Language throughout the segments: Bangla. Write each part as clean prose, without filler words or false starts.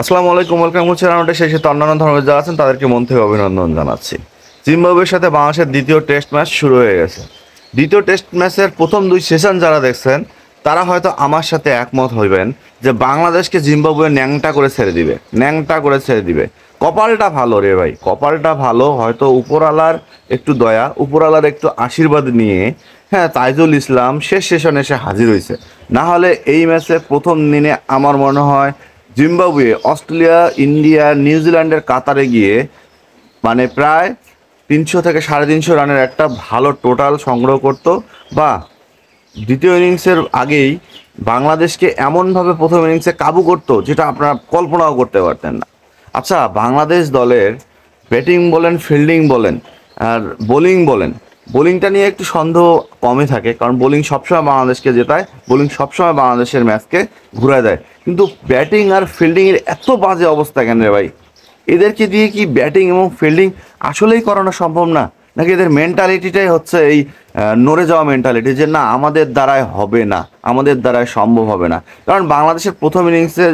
আসসালামু আলাইকুম, ওয়েলকাম করছি রাউন্ডের শেষে তো অন্যান্য ধর্মের যারা আছেন তাদেরকে মন থেকে অভিনন্দন জানাচ্ছি। জিম্বাবুয়ের সাথে বাংলাদেশের দ্বিতীয় টেস্ট ম্যাচ শুরু হয়ে গেছে। দ্বিতীয় টেস্ট ম্যাচের প্রথম দুই সেশন যারা দেখছেন তারা হয়তো আমার সাথে একমত হইবেন যে বাংলাদেশকে জিম্বাবুয়ে ন্যাংটা করে ছেড়ে দিবে, ন্যাংটা করে ছেড়ে দিবে। কপালটা ভালো রে ভাই, কপালটা ভালো। হয়তো উপরওয়ালার একটু দয়া, উপরওয়ালার একটু আশীর্বাদ নিয়ে হ্যাঁ তাইজুল ইসলাম শেষ সেশনে এসে হাজির হয়েছে। না হলে এই ম্যাচে প্রথম দিনে আমার মনে হয় জিম্বাবুয়ে অস্ট্রেলিয়া, ইন্ডিয়া, নিউজিল্যান্ডের কাতারে গিয়ে মানে প্রায় 300 থেকে 350 রানের একটা ভালো টোটাল সংগ্রহ করতো, বা দ্বিতীয় ইনিংসের আগেই বাংলাদেশকে এমনভাবে প্রথম ইনিংসে কাবু করতো যেটা আপনারা কল্পনাও করতে পারতেন না। আচ্ছা, বাংলাদেশ দলের ব্যাটিং বলেন, ফিল্ডিং বলেন আর বোলিং বলেন, বোলিংটা নিয়ে একটু সন্দেহ কমই থাকে, কারণ বোলিং সবসময় বাংলাদেশকে জেতায়, বোলিং সবসময় বাংলাদেশের ম্যাচকে ঘুরে দেয়। কিন্তু ব্যাটিং আর ফিল্ডিংয়ের এত বাজে অবস্থা কেন রে ভাই? এদেরকে দিয়ে কি ব্যাটিং এবং ফিল্ডিং আসলেই করানো সম্ভব না? নাকি এদের মেন্টালিটিটাই হচ্ছে এই নড়ে যাওয়া মেন্টালিটি, যে না আমাদের দ্বারায় হবে না, আমাদের দ্বারায় সম্ভব হবে না? কারণ বাংলাদেশের প্রথম ইনিংসে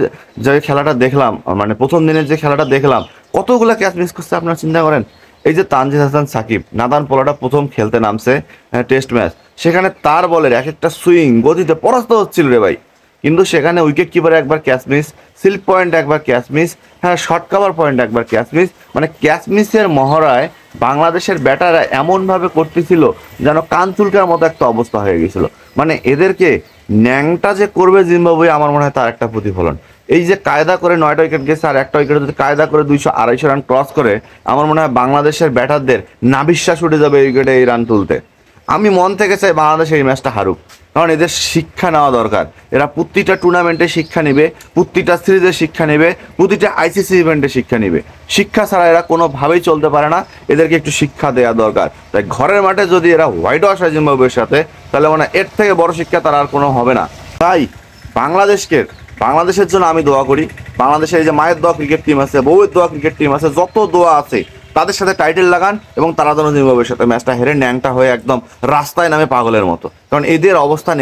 যে খেলাটা দেখলাম, মানে প্রথম দিনের যে খেলাটা দেখলাম, কতগুলো ক্যাচ মিস করছে আপনারা চিন্তা করেন। এই যে তানজিদ হাসান সাকিব, নাদান পোলাটা প্রথম খেলতে নামছে টেস্ট ম্যাচ, সেখানে তার বলের এক একটা সুইং গতিতে পরাস্ত হচ্ছিল রে ভাই। কিন্তু সেখানে উইকেট কিপারে একবার ক্যাচ মিস, সিল্ক পয়েন্ট একবার ক্যাচ মিস, হ্যাঁ শর্ট কাভার পয়েন্ট একবার ক্যাচ মিস, মানে ক্যাচ মিসের মহড়ায় বাংলাদেশের ব্যাটাররা এমনভাবে করতেছিল যেন কান চুলকার মতো একটা অবস্থা হয়ে গেছিল। মানে এদেরকে ন্যাংটা যে করবে জিম্বাবুয়ে, আমার মনে হয় তার একটা প্রতিফলন। এই যে কায়দা করে 9টা উইকেট গেছে, আর একটা উইকেট যদি কায়দা করে 200-250 রান ক্রস করে, আমার মনে হয় বাংলাদেশের ব্যাটারদের নাবিশ্বাস উঠে যাবে এই উইকেটে এই রান তুলতে। আমি মন থেকে চাই বাংলাদেশ এই ম্যাচটা হারুক, কারণ এদের শিক্ষা নেওয়া দরকার। এরা প্রতিটা টুর্নামেন্টে শিক্ষা নেবে, প্রতিটা সিরিজে শিক্ষা নেবে, প্রতিটা আইসিসি ইভেন্টে শিক্ষা নেবে। শিক্ষা ছাড়া এরা কোনোভাবেই চলতে পারে না, এদেরকে একটু শিক্ষা দেওয়া দরকার। তাই ঘরের মাঠে যদি এরা হোয়াইট ওয়াশ হয় জিম্বাবুয়ের সাথে, তাহলে মানে এর থেকে বড় শিক্ষা তার আর কোনো হবে না। তাই বাংলাদেশের জন্য আমি দোয়া করি। বাংলাদেশের এই যে মায়ের দোয়া ক্রিকেট টিম আছে, বউয়ের দোয়া ক্রিকেট টিম আছে, যত দোয়া আছে তাদের সাথে টাইটেল লাগান, এবং তারা যেন জিম্বাবুয়ের সাথে ম্যাচটা হেরে ন্যাংটা হয়ে একদম রাস্তায় নামে পাগলের মতো। কারণ এদের অবস্থান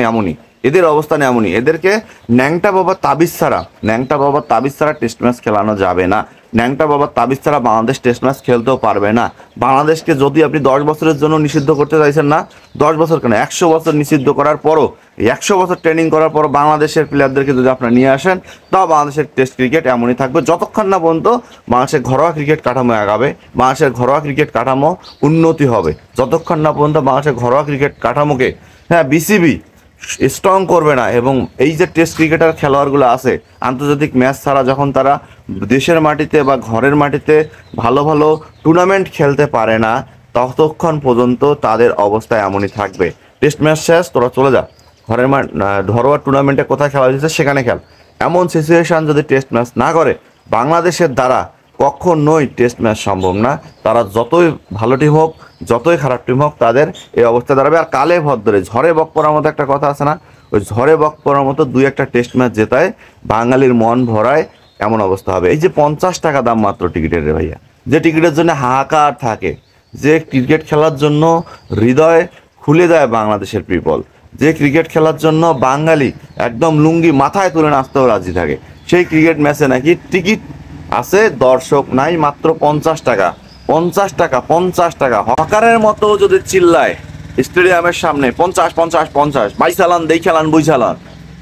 এমনই, এদেরকে ন্যাংটা বাবার তাবিজ ছাড়া টেস্ট ম্যাচ খেলানো যাবে না। ন্যাংটা বাবার তাবিজ ছাড়া বাংলাদেশ টেস্ট ম্যাচ খেলতেও পারবে না। বাংলাদেশকে যদি আপনি 10 বছরের জন্য নিষিদ্ধ করতে চাইছেন, না 10 বছর কেন, 100 বছর নিষিদ্ধ করার পরও, 100 বছর ট্রেনিং করার পরও বাংলাদেশের প্লেয়ারদেরকে যদি আপনারা নিয়ে আসেন, তাও বাংলাদেশের টেস্ট ক্রিকেট এমনই থাকবে যতক্ষণ না পর্যন্ত বাংলাদেশের ঘরোয়া ক্রিকেট কাঠামো আগাবে, বাংলাদেশের ঘরোয়া ক্রিকেট কাঠামো উন্নতি হবে। যতক্ষণ না পর্যন্ত বাংলাদেশের ঘরোয়া ক্রিকেট কাঠামোকে বিসিবি স্ট্রং করবে না, এবং এই যে টেস্ট ক্রিকেটার খেলোয়াড়গুলো আছে আন্তর্জাতিক ম্যাচ ছাড়া যখন তারা দেশের মাটিতে বা ঘরের মাটিতে ভালো ভালো টুর্নামেন্ট খেলতে পারে না, ততক্ষণ পর্যন্ত তাদের অবস্থা এমনই থাকবে। টেস্ট ম্যাচ শেষ, তোরা চলে যা ঘরের ঘরোয়া টুর্নামেন্টে কোথায় খেলা হয়েছে সেখানে খেল। এমন সিচুয়েশান যদি টেস্ট ম্যাচ না করে, বাংলাদেশের দ্বারা কখনোই টেস্ট ম্যাচ সম্ভব না। তারা যতই ভালো টিম হোক, যতই খারাপ টিম হোক, তাদের এই অবস্থা দাঁড়াবে। আর কালে ভদ্রে ঝড়ে বক পড়ার মতো একটা কথা আছে না, ওই ঝড়ে বক পড়ার মতো 2-1টা টেস্ট ম্যাচ জেতায় বাঙালির মন ভরায়, এমন অবস্থা হবে। এই যে 50 টাকা দাম মাত্র টিকিটের রে ভাইয়া, যে টিকিটের জন্য হাহাকার থাকে, যে ক্রিকেট খেলার জন্য হৃদয় খুলে দেয় বাংলাদেশের পিপল, যে ক্রিকেট খেলার জন্য বাঙালি একদম লুঙ্গি মাথায় তুলে নাচতেও রাজি থাকে, সেই ক্রিকেট ম্যাচে নাকি টিকিট আছে, দর্শক নাই, মাত্র 50 টাকা। 50 টাকা, 50 টাকা, হকারের মতো যদি চিল্লায় স্টেডিয়ামের সামনে 50-50-50, বাই চালান, দেই খেলান, বুঝ চালান,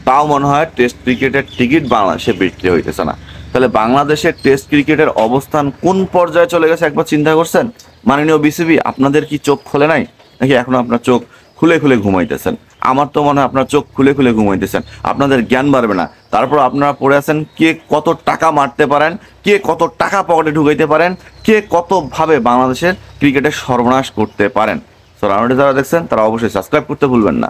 তাও মনে হয় টেস্ট ক্রিকেটের টিকিট বাংলাদেশে বিক্রি হইতেছে না। তাহলে বাংলাদেশের টেস্ট ক্রিকেটের অবস্থান কোন পর্যায়ে চলে গেছে একবার চিন্তা করছেন? মাননীয় বিসিবি, আপনাদের কি চোখ খোলে নাই, নাকি এখনো আপনার চোখ খুলে খুলে ঘুমাইতেছেন? আমার তো মনে হয় আপনার চোখ খুলে খুলে ঘুমাইতেছেন, আপনাদের জ্ঞান বাড়বে না। তারপর আপনারা পড়ে আছেন কে কত টাকা মারতে পারেন, কে কত টাকা পকেটে ঢুকাইতে পারেন, কে কতভাবে বাংলাদেশের ক্রিকেটের সর্বনাশ করতে পারেন। সো রাউন্ডে যারা দেখছেন তারা অবশ্যই সাবস্ক্রাইব করতে ভুলবেন না।